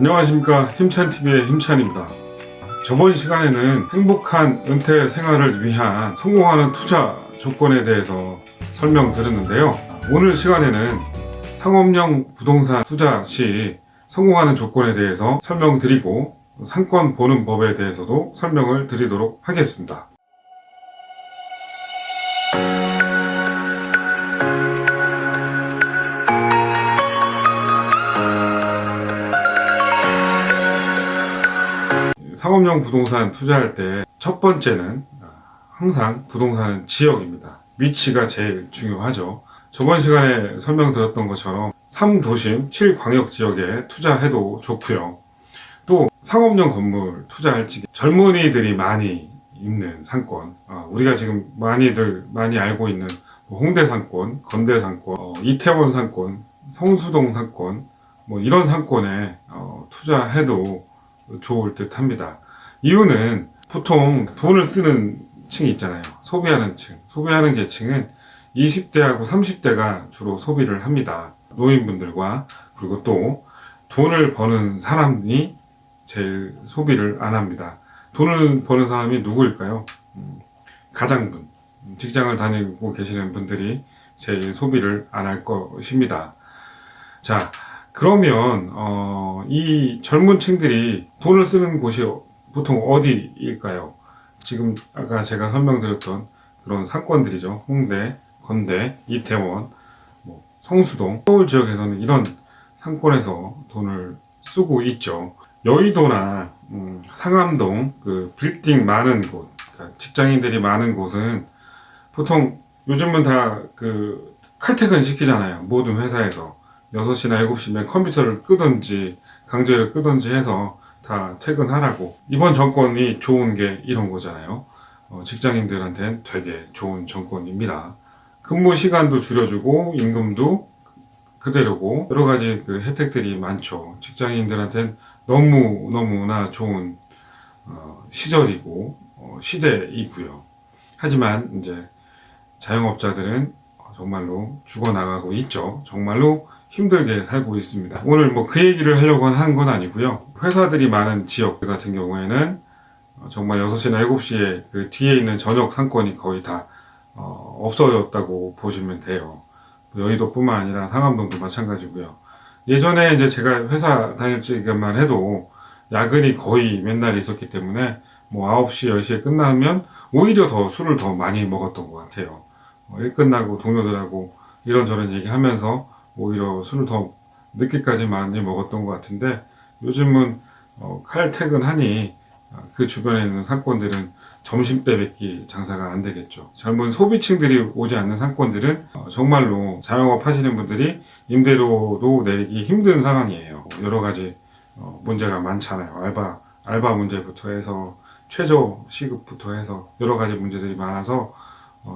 안녕하십니까, 힘찬TV의 힘찬입니다. 저번 시간에는 행복한 은퇴 생활을 위한 성공하는 투자 조건에 대해서 설명드렸는데요. 오늘 시간에는 상업용 부동산 투자 시 성공하는 조건에 대해서 설명드리고 상권 보는 법에 대해서도 설명을 드리도록 하겠습니다. 상업용 부동산 투자할 때 첫 번째는 항상 부동산은 지역입니다. 위치가 제일 중요하죠. 저번 시간에 설명드렸던 것처럼 3도심 7광역지역에 투자해도 좋고요. 또 상업용 건물 투자할 적에 젊은이들이 많이 있는 상권, 우리가 지금 많이들 많이 알고 있는 홍대 상권, 건대 상권, 이태원 상권, 성수동 상권, 이런 상권에 투자해도 좋을 듯 합니다. 이유는 보통 돈을 쓰는 층이 있잖아요. 소비하는 층. 소비하는 계층은 20대하고 30대가 주로 소비를 합니다. 노인분들과, 그리고 또 돈을 버는 사람이 제일 소비를 안 합니다. 돈을 버는 사람이 누구일까요? 가장분, 직장을 다니고 계시는 분들이 제일 소비를 안 할 것입니다. 자, 그러면 이 젊은 층들이 돈을 쓰는 곳이 보통 어디일까요? 지금 아까 제가 설명드렸던 그런 상권들이죠. 홍대, 건대, 이태원, 성수동, 서울 지역에서는 이런 상권에서 돈을 쓰고 있죠. 여의도나 상암동, 그 빌딩 많은 곳, 그러니까 직장인들이 많은 곳은 보통 요즘은 다 그 칼퇴근 시키잖아요. 모든 회사에서 6시나 7시면 컴퓨터를 끄든지 강제를 끄든지 해서 다 퇴근하라고. 이번 정권이 좋은 게 이런 거잖아요. 직장인들한테는 되게 좋은 정권입니다. 근무 시간도 줄여주고 임금도 그대로고 여러 가지 그 혜택들이 많죠. 직장인들한테는 너무나 좋은 시절이고 시대이고요. 하지만 이제 자영업자들은 정말로 죽어나가고 있죠. 정말로 힘들게 살고 있습니다. 오늘 그 얘기를 하려고 한 건 아니고요. 회사들이 많은 지역 같은 경우에는 정말 6시나 7시에 그 뒤에 있는 저녁 상권이 거의 다 없어졌다고 보시면 돼요. 여의도뿐만 아니라 상암동도 마찬가지고요. 예전에 이제 제가 회사 다닐 때만 해도 야근이 거의 맨날 있었기 때문에 9시, 10시에 끝나면 오히려 더 술을 더 많이 먹었던 것 같아요. 일 끝나고 동료들하고 이런저런 얘기하면서 오히려 술을 더 늦게까지 많이 먹었던 것 같은데 요즘은 칼퇴근하니 그 주변에 있는 상권들은 점심때밖에 장사가 안 되겠죠. 젊은 소비층들이 오지 않는 상권들은 정말로 자영업 하시는 분들이 임대료도 내기 힘든 상황이에요. 여러 가지 문제가 많잖아요. 알바 문제부터 해서 최저 시급부터 해서 여러 가지 문제들이 많아서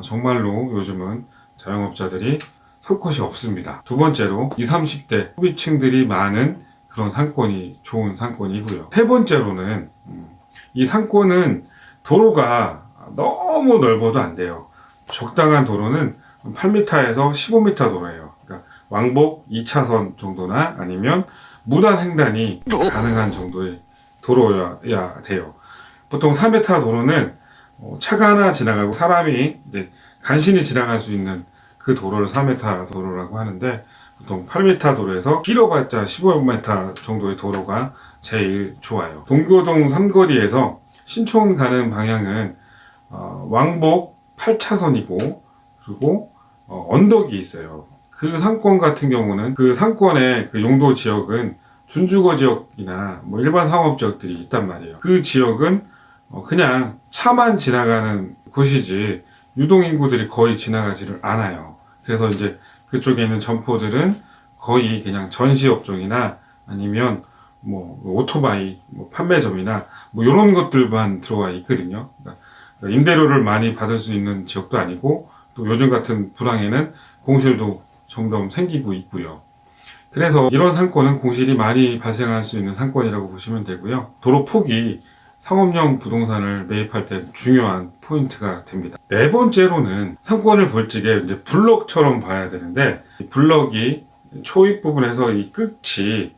정말로 요즘은 자영업자들이 설 곳이 없습니다. 두 번째로 20, 30대 소비층들이 많은 그런 상권이 좋은 상권이고요. 세 번째로는 이 상권은 도로가 너무 넓어도 안 돼요. 적당한 도로는 8m에서 15m 도로예요. 그러니까 왕복 2차선 정도나 아니면 무단 횡단이 가능한 정도의 도로여야 돼요. 보통 4m 도로는 차가 하나 지나가고 사람이 이제 간신히 지나갈 수 있는 그 도로를 4m 도로라고 하는데 보통 8m 도로에서 길어봤자 15m 정도의 도로가 제일 좋아요. 동교동 삼거리에서 신촌 가는 방향은 왕복 8차선이고 그리고 언덕이 있어요. 그 상권 같은 경우는 그 상권의 그 용도 지역은 준주거 지역이나 일반 상업 지역들이 있단 말이에요. 그 지역은 그냥 차만 지나가는 곳이지 유동인구들이 거의 지나가지를 않아요. 그래서 이제 그쪽에 있는 점포들은 거의 그냥 전시업종이나 아니면 오토바이 판매점이나 이런 것들만 들어와 있거든요. 그러니까 임대료를 많이 받을 수 있는 지역도 아니고 또 요즘 같은 불황에는 공실도 점점 생기고 있고요. 그래서 이런 상권은 공실이 많이 발생할 수 있는 상권이라고 보시면 되고요. 도로 폭이 상업용 부동산을 매입할 때 중요한 포인트가 됩니다. 네 번째로는 상권을 볼 적에 이제 블럭처럼 봐야 되는데 이 블럭이 초입 부분에서 이 끝이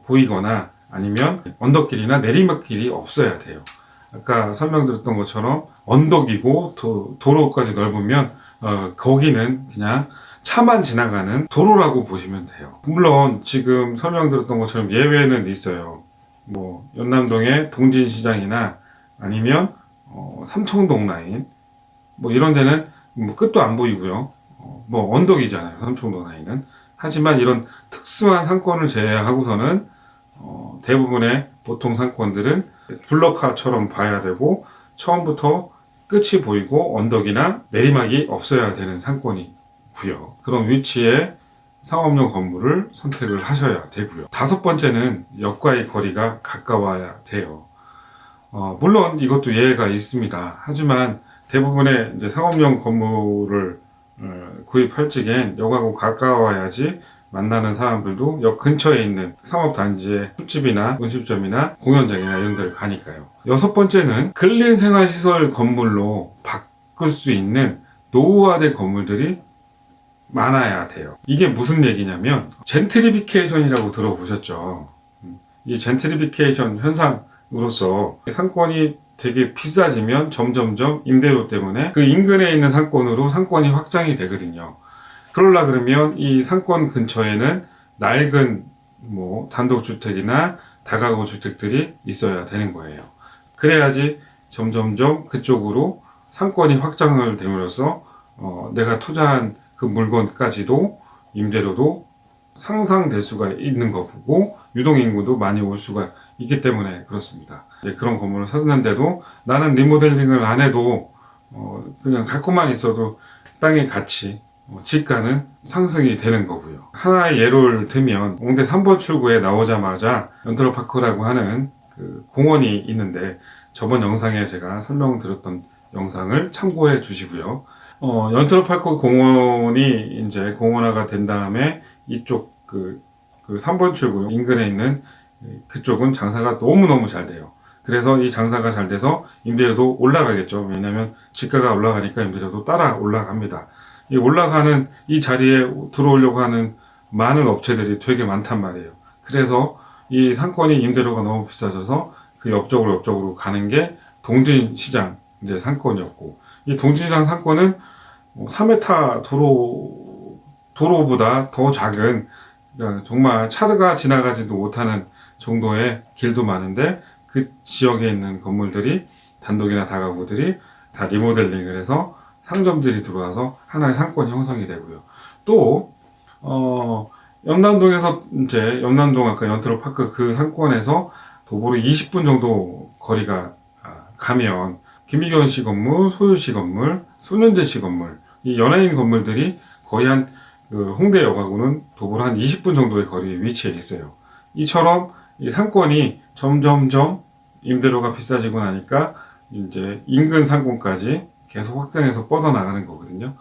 보이거나 아니면 언덕길이나 내리막길이 없어야 돼요. 아까 설명드렸던 것처럼 언덕이고 도로까지 넓으면 거기는 그냥 차만 지나가는 도로라고 보시면 돼요. 물론 지금 설명드렸던 것처럼 예외는 있어요. 뭐 연남동의 동진시장이나 아니면 삼청동 라인 뭐 이런 데는 뭐 끝도 안 보이고요. 뭐 언덕이잖아요. 삼청동 라인은. 하지만 이런 특수한 상권을 제외하고서는 대부분의 보통 상권들은 블럭화처럼 봐야 되고 처음부터 끝이 보이고 언덕이나 내리막이 없어야 되는 상권이고요. 그런 위치에 상업용 건물을 선택을 하셔야 되고요. 다섯 번째는 역과의 거리가 가까워야 돼요. 물론 이것도 예외가 있습니다. 하지만 대부분의 이제 상업용 건물을 구입할 적엔 역하고 가까워야지 만나는 사람들도 역 근처에 있는 상업단지의 술집이나 음식점이나 공연장이나 이런 데를 가니까요. 여섯 번째는 근린 생활시설 건물로 바꿀 수 있는 노후화된 건물들이 많아야 돼요. 이게 무슨 얘기냐면 젠트리피케이션이라고 들어보셨죠? 이 젠트리피케이션 현상으로서 상권이 되게 비싸지면 점점점 임대료 때문에 그 인근에 있는 상권으로 상권이 확장이 되거든요. 그러려 그러면 이 상권 근처에는 낡은 뭐 단독주택이나 다가구 주택들이 있어야 되는 거예요. 그래야지 점점점 그쪽으로 상권이 확장을 됨으로써 내가 투자한 그 물건까지도 임대료도 상상될 수가 있는 거고 유동인구도 많이 올 수가 있기 때문에 그렇습니다. 그런 건물을 샀는데도 나는 리모델링을 안 해도 그냥 갖고만 있어도 땅의 가치 지가는 상승이 되는 거고요. 하나의 예를 들면 홍대 3번 출구에 나오자마자 연트로파크라고 하는 그 공원이 있는데 저번 영상에 제가 설명드렸던 영상을 참고해 주시고요. 연트로파크 공원이 이제 공원화가 된 다음에 이쪽 그 3번 출구 인근에 있는 그쪽은 장사가 너무너무 잘 돼요. 그래서 이 장사가 잘 돼서 임대료도 올라가겠죠. 왜냐하면 지가가 올라가니까 임대료도 따라 올라갑니다. 이 올라가는 이 자리에 들어오려고 하는 많은 업체들이 되게 많단 말이에요. 그래서 이 상권이 임대료가 너무 비싸져서 그 옆쪽으로 가는 게 동진시장 이제 상권이었고, 이 동진시장 상권은 3m 도로보다 더 작은, 그러니까 정말 차가 지나가지도 못하는 정도의 길도 많은데 그 지역에 있는 건물들이 단독이나 다가구들이 다 리모델링을 해서 상점들이 들어와서 하나의 상권이 형성이 되고요. 또 연남동에서 이제 연남동 아까 연트로파크 그 상권에서 도보로 20분 정도 거리가 가면 김희경 씨 건물, 소유 씨 건물, 손현재 씨 건물, 이 연예인 건물들이 거의 한 그 홍대 여가구는 도보로 한 20분 정도의 거리에 위치해 있어요. 이처럼 이 상권이 점점점 임대료가 비싸지고 나니까 이제 인근 상권까지 계속 확장해서 뻗어나가는 거거든요.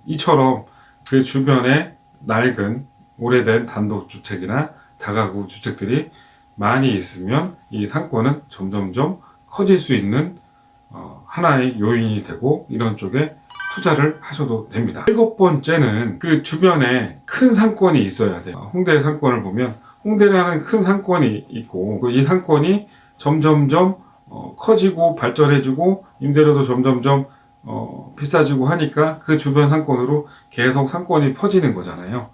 이처럼 그 주변에 낡은 오래된 단독주택이나 다가구 주택들이 많이 있으면 이 상권은 점점점 커질 수 있는 하나의 요인이 되고 이런 쪽에 투자를 하셔도 됩니다. 일곱 번째는 그 주변에 큰 상권이 있어야 돼요. 홍대 상권을 보면 홍대라는 큰 상권이 있고 이 상권이 점점점 커지고 발전해지고 임대료도 점점점 비싸지고 하니까 그 주변 상권으로 계속 상권이 퍼지는 거잖아요.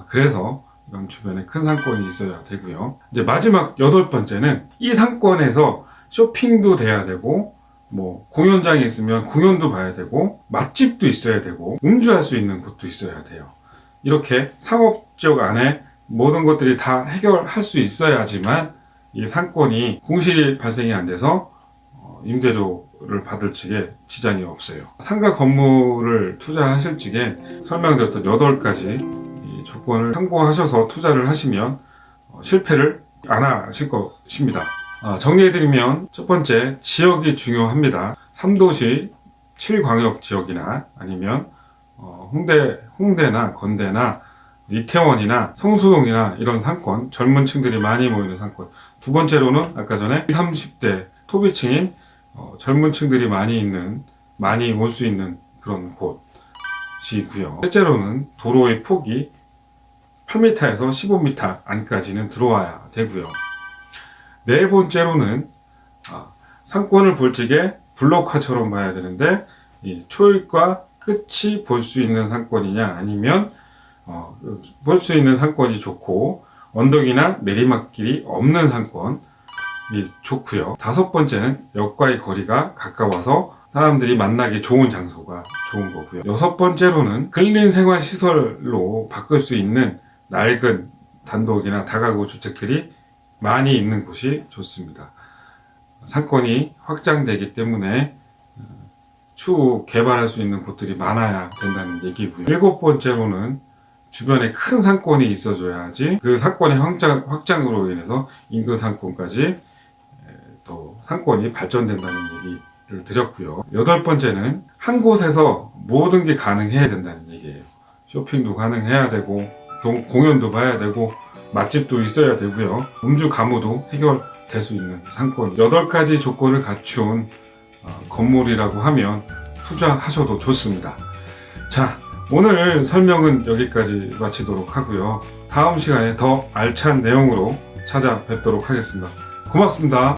그래서 이런 주변에 큰 상권이 있어야 되고요. 이제 마지막 여덟 번째는 이 상권에서 쇼핑도 돼야 되고 뭐 공연장이 있으면 공연도 봐야 되고 맛집도 있어야 되고 음주할 수 있는 곳도 있어야 돼요. 이렇게 상업지역 안에 모든 것들이 다 해결할 수 있어야지만 이 상권이 공실이 발생이 안 돼서 임대료를 받을 적에 지장이 없어요. 상가 건물을 투자하실 적에 설명드렸던 8가지 조건을 참고하셔서 투자를 하시면 실패를 안 하실 것입니다. 정리해드리면 첫 번째, 지역이 중요합니다. 3도시 7광역 지역이나 아니면 홍대나 건대나 이태원이나 성수동이나 이런 상권, 젊은 층들이 많이 모이는 상권. 두 번째로는 아까 전에 30대 소비층인 젊은 층들이 많이 올 수 있는 그런 곳이고요. 셋째로는 도로의 폭이 8m에서 15m 안까지는 들어와야 되고요. 네 번째로는 상권을 볼 적에 블록화처럼 봐야 되는데 이 초입과 끝이 볼 수 있는 상권이냐 아니면 볼 수 있는 상권이 좋고 언덕이나 내리막길이 없는 상권이 좋고요. 다섯 번째는 역과의 거리가 가까워서 사람들이 만나기 좋은 장소가 좋은 거고요. 여섯 번째로는 근린 생활 시설로 바꿀 수 있는 낡은 단독이나 다가구 주택들이 많이 있는 곳이 좋습니다. 상권이 확장되기 때문에 추후 개발할 수 있는 곳들이 많아야 된다는 얘기고요. 일곱 번째로는 주변에 큰 상권이 있어줘야지 그 상권의 확장으로 인해서 인근 상권까지 또 상권이 발전된다는 얘기를 드렸고요. 여덟 번째는 한 곳에서 모든 게 가능해야 된다는 얘기예요. 쇼핑도 가능해야 되고 공연도 봐야 되고 맛집도 있어야 되고요. 음주 가무도 해결될 수 있는 상권 8가지 조건을 갖춘 건물이라고 하면 투자하셔도 좋습니다. 자, 오늘 설명은 여기까지 마치도록 하고요. 다음 시간에 더 알찬 내용으로 찾아뵙도록 하겠습니다. 고맙습니다.